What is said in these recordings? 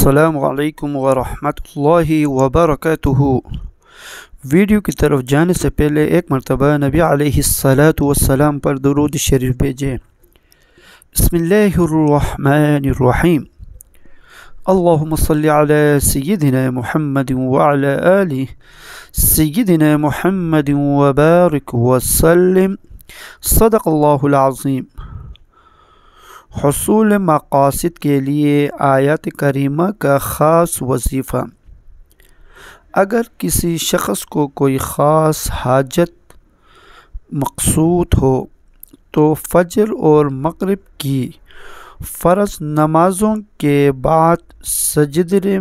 السلام علیکم ورحمۃ اللہ وبرکاتہ۔ ویڈیو کی طرف جانے سے پہلے ایک مرتبہ نبی علیہ السلام پر درود شریف بھیجیں۔ بسم اللہ الرحمن الرحیم۔ اللہم صلی علی سیدنا محمد وعلی آل سیدنا محمد وبارک وسلم۔ صدق اللہ العظیم۔ حصول مقاصد کے لیے آیات کریمہ کا خاص وظیفہ۔ اگر کسی شخص کو کوئی خاص حاجت مقصود ہو تو فجر اور مغرب کی فرض نمازوں کے بعد سجدے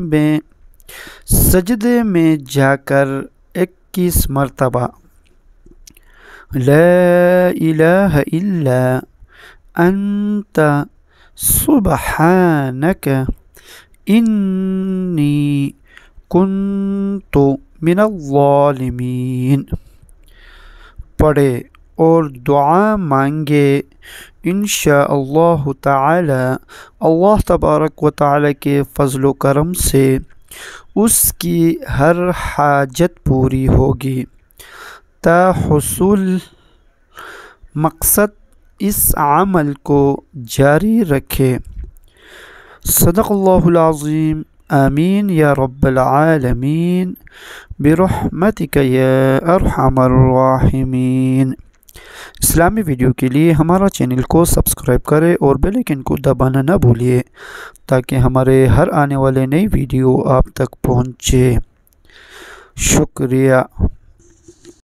میں جا کر 21 مرتبہ لا الہ الا انت سبحانک انی کنت من الظالمین پڑھے اور دعا مانگے۔ انشاءاللہ تعالی اللہ تبارک و تعالی کے فضل و کرم سے اس کی ہر حاجت پوری ہوگی۔ تا حصول مقصد اس عمل کو جاری رکھے۔ صدق اللہ العظیم۔ آمین یا رب العالمین برحمتک یا ارحم الراحمین۔ اسلامی ویڈیو کے لیے ہمارا چینل کو سبسکرائب کرے اور بیل آئیکن کو دبانا نہ بھولیے تاکہ ہمارے ہر آنے والے نئی ویڈیو آپ تک پہنچے۔ شکریہ۔